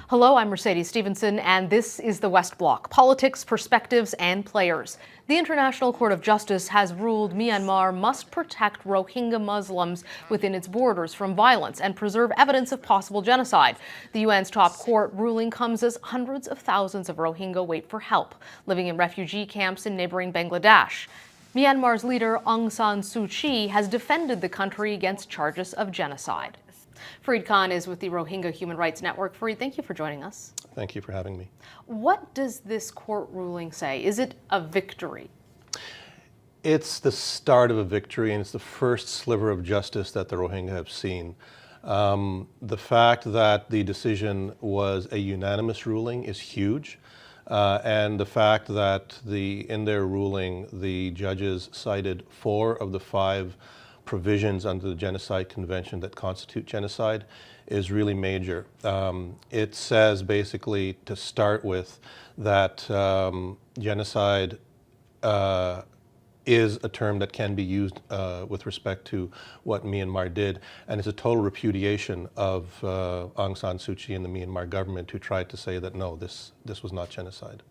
Hello, I'm Mercedes Stevenson, and this is the West Block, politics, perspectives, and players. The International Court of Justice has ruled Myanmar must protect Rohingya Muslims within its borders from violence and preserve evidence of possible genocide. The UN's top court ruling comes as hundreds of thousands of Rohingya wait for help, living in refugee camps in neighboring Bangladesh. Myanmar's leader Aung San Suu Kyi has defended the country against charges of genocide. Fareed Khan is with the Rohingya Human Rights Network. Fareed, thank you for joining us. Thank you for having me. What does this court ruling say? Is it a victory? It's the start of a victory, and it's the first sliver of justice that the Rohingya have seen. The fact that the decision was a unanimous ruling is huge. And the fact that in their ruling, the judges cited 4 of the 5 provisions under the Genocide Convention that constitute genocide is really major. It says basically, to start with, that genocide is a term that can be used with respect to what Myanmar did, and it's a total repudiation of Aung San Suu Kyi and the Myanmar government, who tried to say that no, this was not genocide.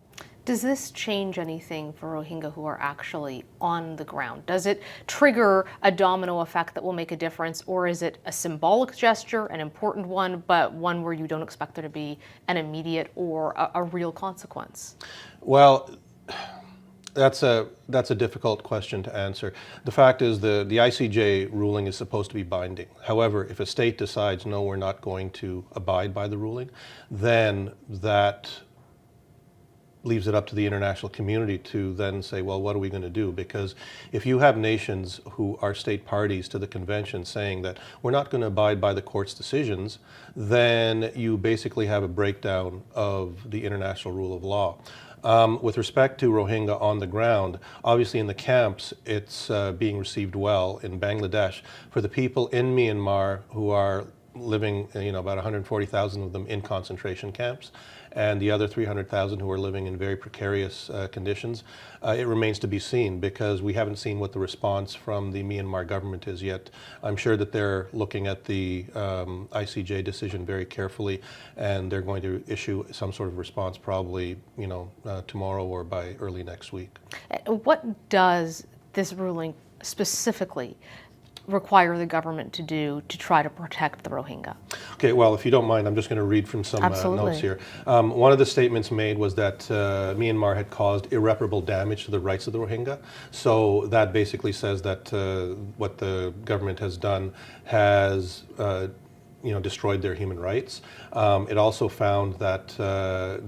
Does this change anything for Rohingya who are actually on the ground? Does it trigger a domino effect that will make a difference, or is it a symbolic gesture, an important one, but one where you don't expect there to be an immediate or a real consequence? Well, that's a difficult question to answer. The fact is the ICJ ruling is supposed to be binding. However, if a state decides, no, we're not going to abide by the ruling, then that leaves it up to the international community to then say, well, what are we going to do? Because if you have nations who are state parties to the convention saying that we're not going to abide by the court's decisions, then you basically have a breakdown of the international rule of law. With respect to Rohingya on the ground, obviously in the camps, it's being received well in Bangladesh. For the people in Myanmar who are living, about 140,000 of them in concentration camps, and the other 300,000 who are living in very precarious conditions, it remains to be seen, because we haven't seen what the response from the Myanmar government is yet. I'm sure that they're looking at the ICJ decision very carefully, and they're going to issue some sort of response probably, tomorrow or by early next week. What does this ruling specifically require the government to do to try to protect the Rohingya? Okay, well, if you don't mind, I'm just going to read from some notes here. One of the statements made was that Myanmar had caused irreparable damage to the rights of the Rohingya. So that basically says that what the government has done has destroyed their human rights. It also found that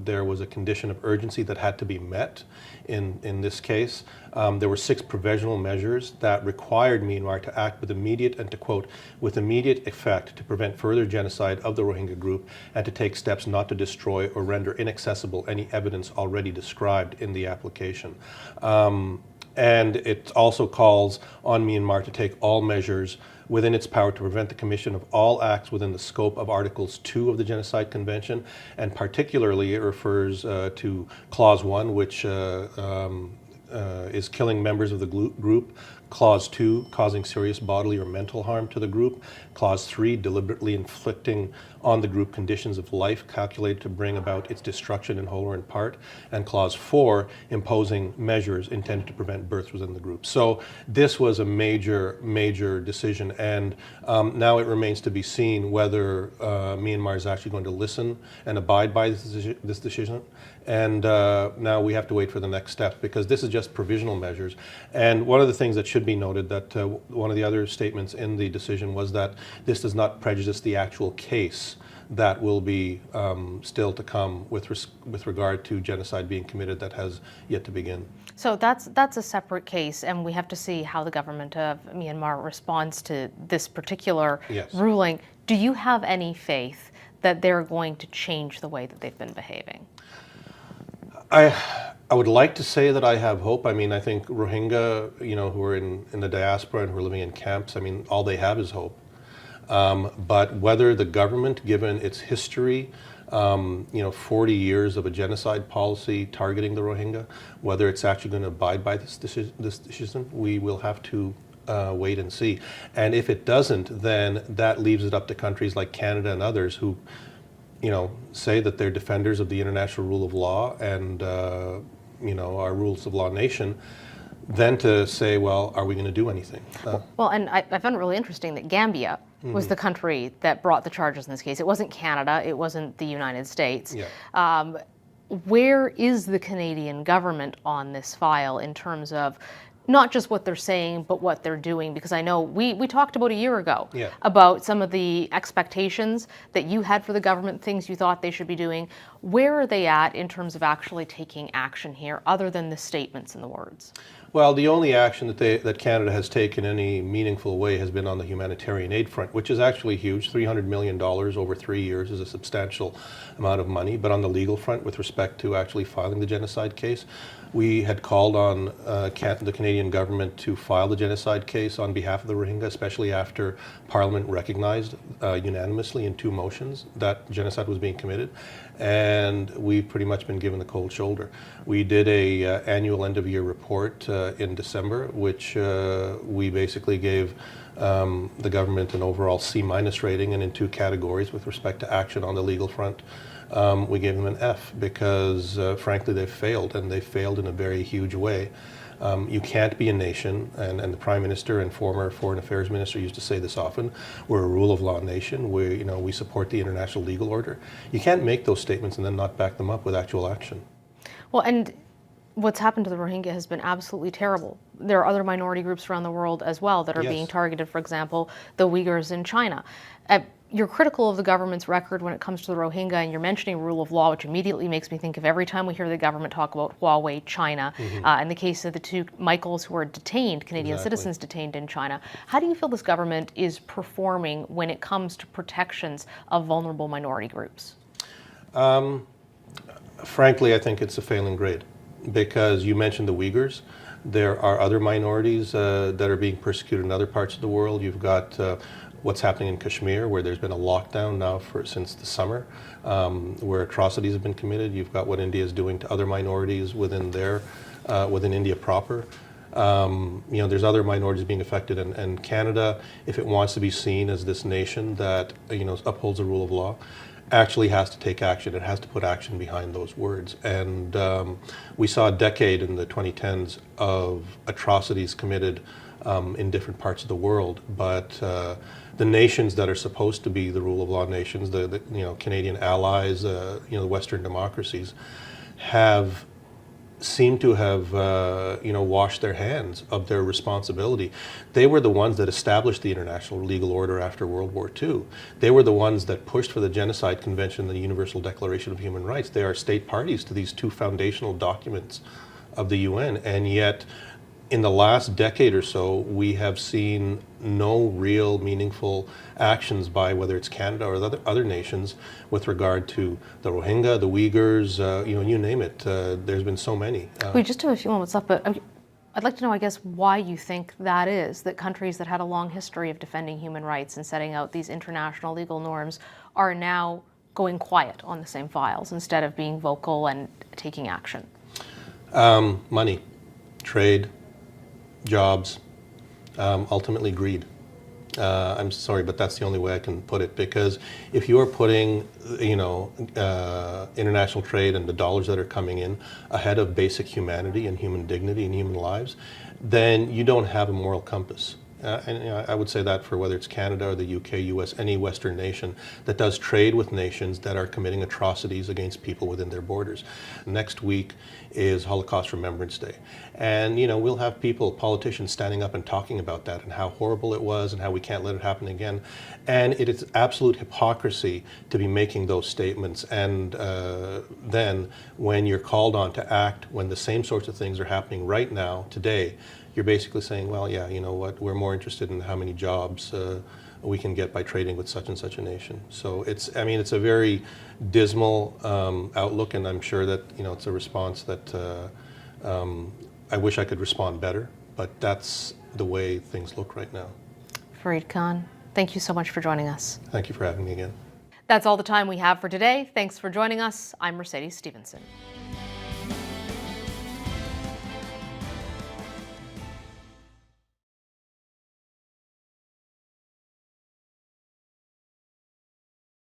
there was a condition of urgency that had to be met in this case. There were 6 provisional measures that required Myanmar to act with immediate, and to quote, with immediate effect to prevent further genocide of the Rohingya group, and to take steps not to destroy or render inaccessible any evidence already described in the application. And it also calls on Myanmar to take all measures within its power to prevent the commission of all acts within the scope of Articles 2 of the Genocide Convention, and particularly it refers to Clause 1, which is killing members of the group, Clause 2, causing serious bodily or mental harm to the group, Clause 3, deliberately inflicting on the group conditions of life calculated to bring about its destruction in whole or in part, and Clause 4, imposing measures intended to prevent births within the group. So this was a major, major decision, and now it remains to be seen whether Myanmar is actually going to listen and abide by this decision. And now we have to wait for the next step, because this is just provisional measures. And one of the things that should be noted, that one of the other statements in the decision was that this does not prejudice the actual case that will be still to come with regard to genocide being committed that has yet to begin. So that's a separate case, and we have to see how the government of Myanmar responds to this particular ruling. Do you have any faith that they're going to change the way that they've been behaving? I would like to say that I have hope. I mean, I think Rohingya, who are in the diaspora and who are living in camps, I mean, all they have is hope. But whether the government, given its history, 40 years of a genocide policy targeting the Rohingya, whether it's actually going to abide by this decision, we will have to wait and see. And if it doesn't, then that leaves it up to countries like Canada and others who, say that they're defenders of the international rule of law and our rules of law nation, then to say, well, are we going to do anything? Well, and I found it really interesting that Gambia was the country that brought the charges in this case. It wasn't Canada, it wasn't the United States. Yeah. Where is the Canadian government on this file in terms of not just what they're saying, but what they're doing? Because I know we talked about a year ago about some of the expectations that you had for the government, things you thought they should be doing. Where are they at in terms of actually taking action here, other than the statements and the words? Well, the only action that Canada has taken in any meaningful way has been on the humanitarian aid front, which is actually huge. $300 million over 3 years is a substantial amount of money. But on the legal front, with respect to actually filing the genocide case, we had called on the Canadian government to file the genocide case on behalf of the Rohingya, especially after Parliament recognized unanimously in 2 motions that genocide was being committed. And we've pretty much been given the cold shoulder. We did a annual end-of-year report in December, which we basically gave the government an overall C- rating, and in 2 categories with respect to action on the legal front. We gave them an F because, frankly, they've failed, and they've failed in a very huge way. You can't be a nation, and the Prime Minister and former Foreign Affairs Minister used to say this often, we're a rule of law nation, we support the international legal order. You can't make those statements and then not back them up with actual action. Well, and what's happened to the Rohingya has been absolutely terrible. There are other minority groups around the world as well that are being targeted, for example, the Uyghurs in China. You're critical of the government's record when it comes to the Rohingya, and you're mentioning rule of law, which immediately makes me think of every time we hear the government talk about Huawei, China, in the case of the 2 Michaels who are detained, Canadian citizens detained in China. How do you feel this government is performing when it comes to protections of vulnerable minority groups? Frankly, I think it's a failing grade, because you mentioned the Uyghurs. There are other minorities that are being persecuted in other parts of the world. You've got what's happening in Kashmir, where there's been a lockdown now since the summer, where atrocities have been committed. You've got what India is doing to other minorities within India proper. There's other minorities being affected, and Canada, if it wants to be seen as this nation that upholds the rule of law, actually has to take action. It has to put action behind those words. And we saw a decade in the 2010s of atrocities committed in different parts of the world, but the nations that are supposed to be the rule of law nations, the Canadian allies, the Western democracies, seem to have washed their hands of their responsibility. They were the ones that established the international legal order after World War II. They were the ones that pushed for the Genocide Convention and the Universal Declaration of Human Rights. They are state parties to these 2 foundational documents of the UN, and yet in the last decade or so, we have seen no real meaningful actions by whether it's Canada or other nations with regard to the Rohingya, the Uyghurs, you name it. There's been so many. We just have a few moments left, but I'd like to know, I guess, why you think that is, that countries that had a long history of defending human rights and setting out these international legal norms are now going quiet on the same files instead of being vocal and taking action. Money, trade, jobs, ultimately greed. I'm sorry, but that's the only way I can put it, because if you are putting, international trade and the dollars that are coming in ahead of basic humanity and human dignity and human lives, then you don't have a moral compass. And I would say that for whether it's Canada or the UK, US, any Western nation that does trade with nations that are committing atrocities against people within their borders. Next week is Holocaust Remembrance Day. And, we'll have politicians standing up and talking about that and how horrible it was and how we can't let it happen again. And it is absolute hypocrisy to be making those statements. And then when you're called on to act, when the same sorts of things are happening right now, today, you're basically saying, well, yeah, you know what, we're more interested in how many jobs we can get by trading with such and such a nation. So it's a very dismal outlook, and I'm sure that, it's a response that I wish I could respond better, but that's the way things look right now. Fareed Khan, thank you so much for joining us. Thank you for having me again. That's all the time we have for today. Thanks for joining us. I'm Mercedes Stevenson.